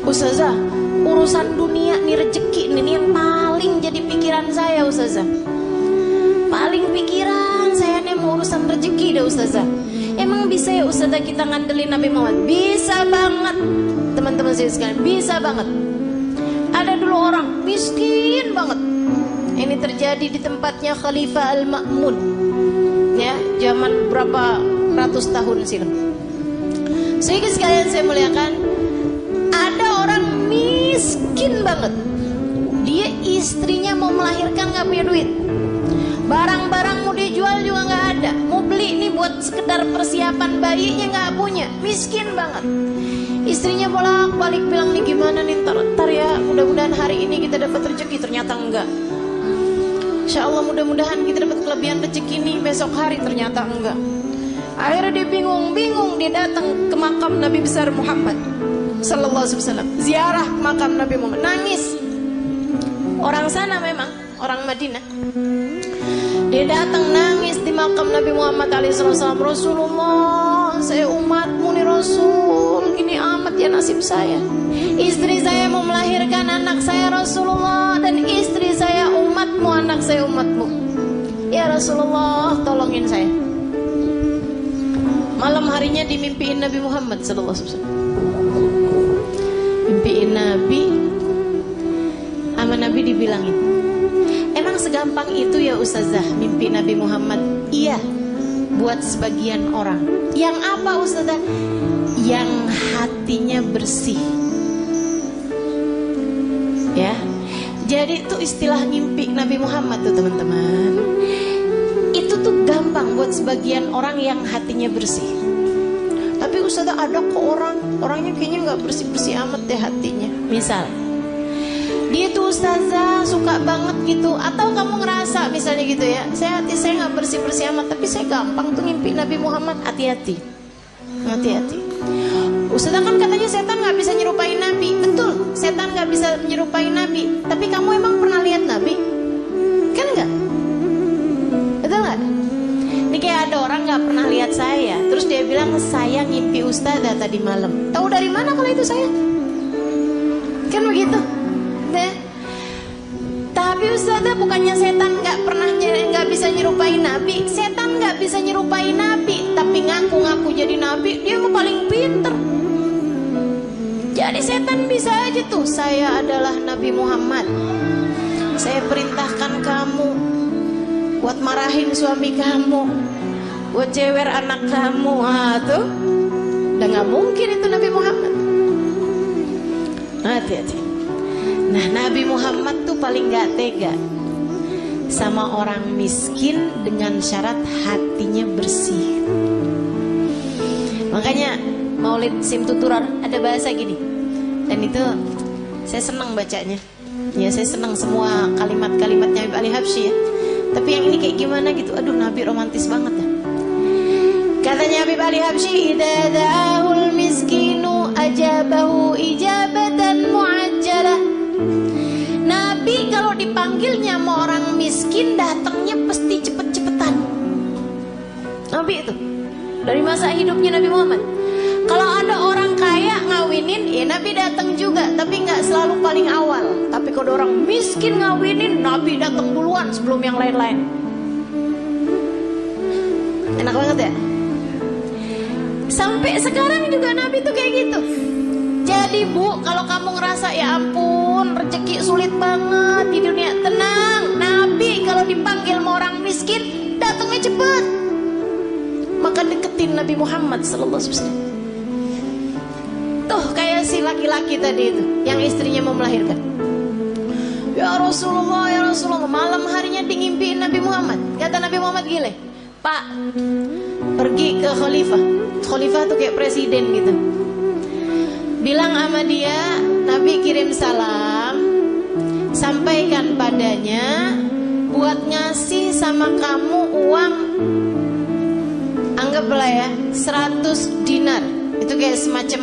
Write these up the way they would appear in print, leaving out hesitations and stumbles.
Ustazah, urusan dunia nih, rezeki nih yang paling jadi pikiran saya Ustazah. Paling pikiran saya nih mau urusan rezeki dah Ustazah. Emang bisa ya Ustazah kita ngandelin Nabi Muhammad? Bisa banget teman-teman saya sekalian, bisa banget. Ada dulu orang miskin banget. Ini terjadi di tempatnya Khalifah Al-Ma'mun, ya, zaman berapa ratus tahun silam. Sehingga sekalian saya muliakan, ada orang miskin banget. Dia istrinya mau melahirkan gak punya duit, barang-barang mau dijual juga gak ada, mau beli nih buat sekedar persiapan bayinya gak punya, miskin banget. Istrinya bolak-balik bilang nih gimana nih, ntar ya, mudah-mudahan hari ini kita dapat rezeki. Ternyata enggak. Insya Allah mudah-mudahan kita dapat kelebihan rezeki nih besok hari. Ternyata enggak. Akhirnya dia bingung, dia datang ke makam Nabi besar Muhammad sallallahu alaihi wasallam, ziarah makam Nabi Muhammad, nangis. Orang sana memang, orang Madinah. Dia datang nangis di makam Nabi Muhammad alaihi wasallam. Rasulullah, saya umatmu nih Rasul, gini amat ya nasib saya. Istri saya mau melahirkan anak saya Rasulullah, dan istri saya umatmu, anak saya umatmu. Ya Rasulullah, tolongin saya. Malam harinya dimimpiin Nabi Muhammad sallallahu alaihi wasallam. Mimpiin Nabi, sama Nabi dibilangin, emang segampang itu ya Ustazah mimpi Nabi Muhammad? Iya, buat sebagian orang. Yang apa Ustazah? Yang hatinya bersih. Ya, jadi itu istilah mimpi Nabi Muhammad tuh teman-teman. Itu tuh gampang buat sebagian orang yang hatinya bersih. Tapi Ustazah ada kok orangnya kayaknya gak bersih-bersih amat deh hatinya. Misal dia tuh Ustazah suka banget gitu, atau kamu ngerasa misalnya gitu ya, hati saya gak bersih-bersih amat, tapi saya gampang tuh ngimpi Nabi Muhammad. Hati-hati. Ustazah kan katanya setan gak bisa nyerupain Nabi. Betul, setan gak bisa menyerupai Nabi. Tapi kamu emang pernah lihat Nabi? Kan enggak? Betul gak? Ini kayak ada orang gak pernah lihat saya, terus dia bilang saya ngimpi Ustazah tadi malam. Tahu dari mana kalau itu saya? Kan begitu. Nah, tapi Ustazah bukannya setan nggak bisa nyerupai Nabi. Setan nggak bisa nyerupai Nabi, tapi ngaku-ngaku jadi Nabi, dia mah paling pinter. Jadi setan bisa aja tuh, saya adalah Nabi Muhammad, saya perintahkan kamu buat marahin suami kamu, buat cewer anak kamu. Tuh udah nggak mungkin itu Nabi Muhammad. Hati-hati. Nah, Nabi Muhammad tuh paling gak tega sama orang miskin dengan syarat hatinya bersih. Makanya Maulid Simtuturar ada bahasa gini, dan itu saya senang bacanya. Ya, saya senang semua kalimat-kalimatnya Habib Ali Habsyi ya. Tapi yang ini kayak gimana gitu, aduh Nabi romantis banget ya. Katanya Habib Ali Habsyi, idza da'ahul miskinu ajabahu ijabatan mu'ajjalah. Nabi kalau dipanggilnya sama orang miskin datangnya pasti cepet-cepetan. Nabi itu dari masa hidupnya Nabi Muhammad. Kalau ada orang kaya ngawinin, ya Nabi datang juga, tapi nggak selalu paling awal. Tapi kalau orang miskin ngawinin, Nabi datang duluan sebelum yang lain-lain. Enak banget ya. Sampai sekarang juga Nabi tuh kayak gitu. Jadi Bu, kalau kamu ngerasa ya ampun rezeki sulit banget di dunia, tenang. Nabi kalau dipanggil sama orang miskin datangnya cepet. Maka deketin Nabi Muhammad sallallahu alaihi wasallam. Tuh kayak si laki-laki tadi itu yang istrinya mau melahirkan. Ya Rasulullah, malam harinya ngimpiin Nabi Muhammad. Kata Nabi Muhammad gile, Pak, pergi ke khalifah. Khalifah tuh kayak presiden gitu. Bilang sama dia, Nabi kirim salam, sampaikan padanya buat ngasih sama kamu uang, anggaplah ya 100 dinar. Itu kayak semacam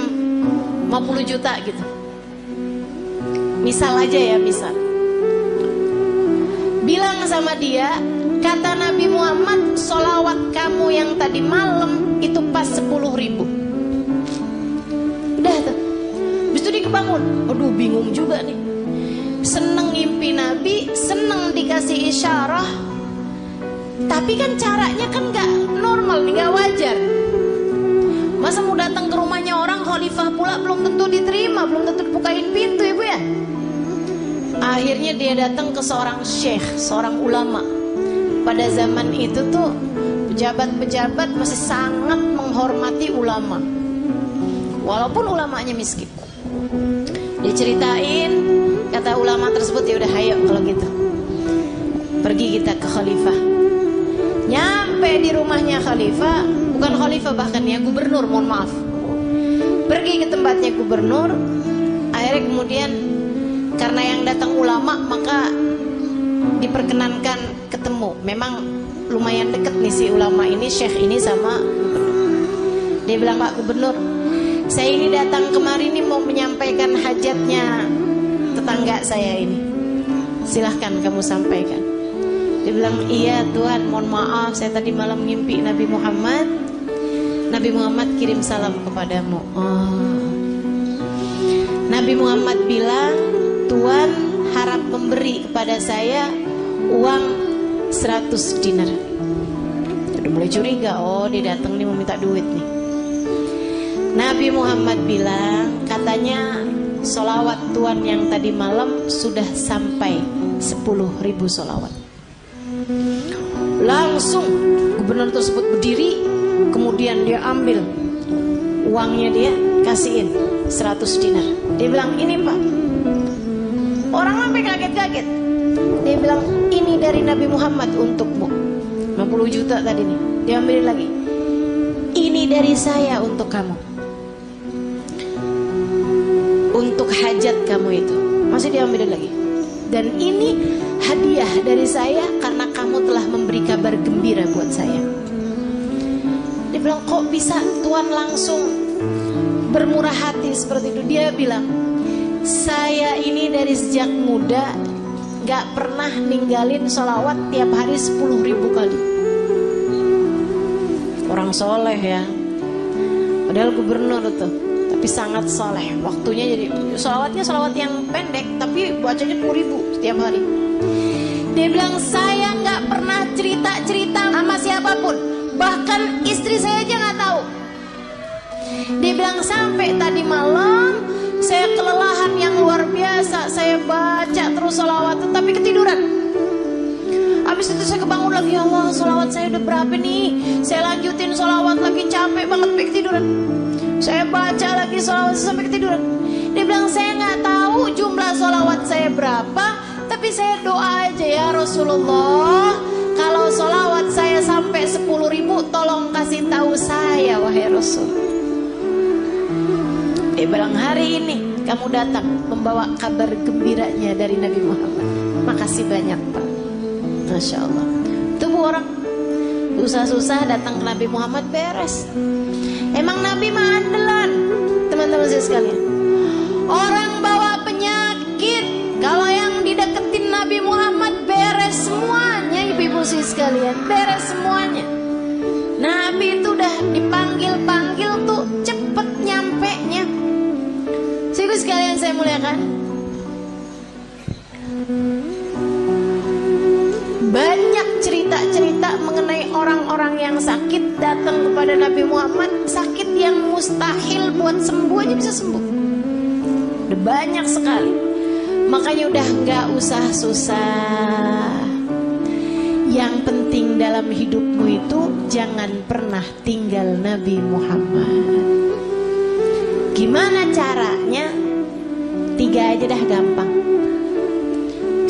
50 juta gitu. Misal aja ya, misal. Bilang sama dia, kata Nabi Muhammad, sholawat kamu yang tadi malam itu pas 10.000. Udah tuh. Habis itu pagi kebangun, aduh bingung juga nih. Seneng ngimpi Nabi, seneng dikasih isyarah, tapi kan caranya kan gak normal nih, gak wajar. Masa mau datang ke rumahnya orang khalifah pula belum tentu diterima, belum tentu dibukain pintu ibu ya. Akhirnya dia datang ke seorang syekh, seorang ulama. Pada zaman itu tuh pejabat-pejabat masih sangat menghormati ulama, walaupun ulamanya miskin. Dia ceritain, kata ulama tersebut, ya udah ayo kalau gitu pergi kita ke khalifah. Nyampe di rumahnya khalifah, bukan khalifah bahkan ya, gubernur, mohon maaf. Pergi ke tempatnya gubernur. Akhirnya kemudian karena yang datang ulama, maka diperkenankan ketemu. Memang lumayan deket nih si ulama ini, syekh ini sama gubernur. Dia bilang, Pak Gubernur, saya ini datang kemari ini mau menyampaikan hajatnya tetangga saya ini. Silahkan kamu sampaikan. Dia bilang, iya Tuhan, mohon maaf, saya tadi malam ngimpi Nabi Muhammad. Nabi Muhammad kirim salam kepadamu. Nabi Muhammad bilang, Tuhan harap memberi kepada saya uang 100 dinar. Udah mulai curiga, oh dia datang nih mau minta duit nih. Nabi Muhammad bilang, katanya solawat Tuhan yang tadi malam sudah sampai 10.000 solawat. Langsung gubernur tersebut berdiri, kemudian dia ambil uangnya, dia kasihin 100 dinar. Dia bilang, ini Pak. Orang sampai kaget-kaget. Dia bilang, ini dari Nabi Muhammad untukmu. 50 juta tadi nih. Dia ambilin lagi. Ini dari saya untuk kamu, untuk hajat kamu itu. Masih diambilin lagi. Dan ini hadiah dari saya karena kamu telah memberi kabar gembira buat saya. Dia bilang, kok bisa Tuhan langsung bermurah hati seperti itu? Dia bilang, saya ini dari sejak muda gak pernah ninggalin sholawat tiap hari 10.000 kali. Orang soleh ya, padahal gubernur tuh, tapi sangat soleh. Waktunya jadi sholawatnya sholawat yang pendek, tapi bacanya 10.000 setiap hari. Dia bilang, saya gak pernah cerita-cerita sama siapapun, bahkan istri saya aja gak tahu. Dia bilang, sampai tadi malam saya kelelahan yang luar biasa, saya baca terus sholawat tapi ketiduran. Habis itu saya kebangun lagi, ya Allah, sholawat saya udah berapa nih? Saya lanjutin sholawat lagi, capek banget sampai ketiduran. Saya baca lagi sholawat sampai ketiduran. Dia bilang, saya nggak tahu jumlah sholawat saya berapa, tapi saya doa aja, ya Rasulullah, kalau sholawat saya sampai 10.000, tolong kasih tahu saya, wahai Rasul. Dia bilang, hari ini kamu datang membawa kabar gembiranya dari Nabi Muhammad. Makasih banyak Pak. Masya Allah. Tubuh orang susah-susah datang ke Nabi Muhammad beres. Emang Nabi mah andalan, teman-teman saya sekalian. Orang bawa penyakit, kalau yang dideketin Nabi Muhammad beres semuanya, ibu-ibu saya sekalian, beres semuanya. Nabi itu udah dipanggil-panggil tuh cepet nyampe nya. Ibu sekalian saya muliakan, banyak cerita-cerita mengenai orang-orang yang sakit datang kepada Nabi Muhammad, sakit yang mustahil buat sembuh aja bisa sembuh. Udah banyak sekali. Makanya udah gak usah susah. Yang penting dalam hidupmu itu jangan pernah tinggal Nabi Muhammad. Gimana caranya? 3 aja dah gampang.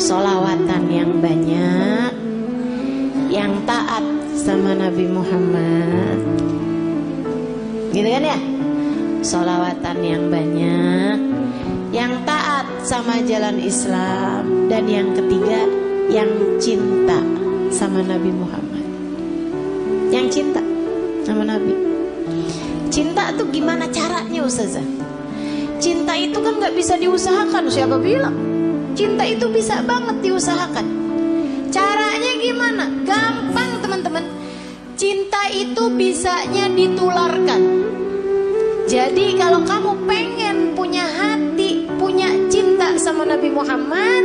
Sholawatan yang banyak, yang taat sama Nabi Muhammad, gitu kan ya? Sholawatan yang banyak, yang taat sama jalan Islam, dan yang ketiga, yang cinta sama Nabi Muhammad. Yang cinta sama Nabi. Cinta tuh gimana caranya Ustazah? Cinta itu kan gak bisa diusahakan. Siapa bilang? Cinta itu bisa banget diusahakan. Caranya gimana? Gampang teman-teman. Cinta itu bisanya ditularkan. Jadi kalau kamu pengen punya hati Nabi Muhammad,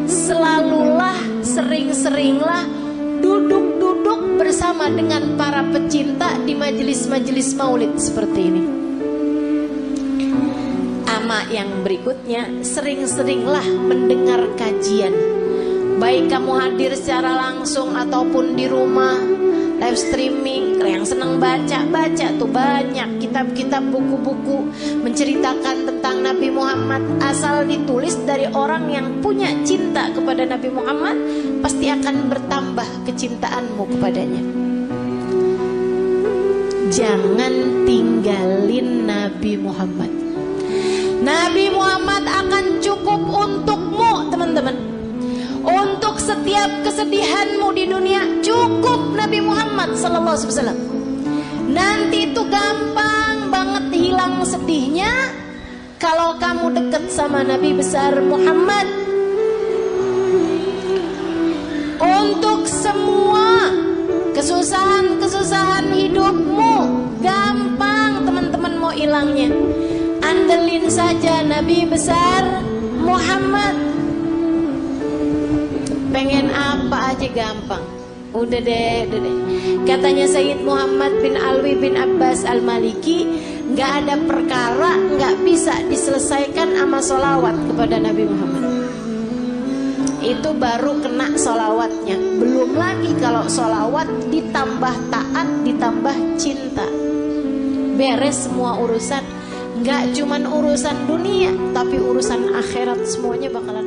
selalulah, sering-seringlah duduk-duduk bersama dengan para pecinta di majelis-majelis maulid seperti ini. Ama yang berikutnya, sering-seringlah mendengar kajian. Baik kamu hadir secara langsung ataupun di rumah, live streaming. Yang senang baca tuh banyak kitab-kitab, buku-buku menceritakan tentang Nabi Muhammad. Asal ditulis dari orang yang punya cinta kepada Nabi Muhammad, pasti akan bertambah kecintaanmu kepadanya. Jangan tinggalin Nabi Muhammad. Nabi Muhammad akan cukup untukmu, teman-teman. Untuk setiap kesedihanmu di dunia, cukup Nabi Muhammad sallallahu alaihi wasallam. Nanti itu gampang banget hilang sedihnya kalau kamu dekat sama Nabi besar Muhammad. Untuk semua kesusahan hidupmu gampang teman-teman mau hilangnya. Andelin saja Nabi besar Muhammad. Pengen apa aja gampang. Udah deh. Katanya Sayyid Muhammad bin Alwi bin Abbas Al-Maliki, gak ada perkara gak bisa diselesaikan sama sholawat kepada Nabi Muhammad. Itu baru kena sholawatnya. Belum lagi kalau sholawat ditambah taat, ditambah cinta, beres semua urusan. Gak cuman urusan dunia, tapi urusan akhirat semuanya bakalan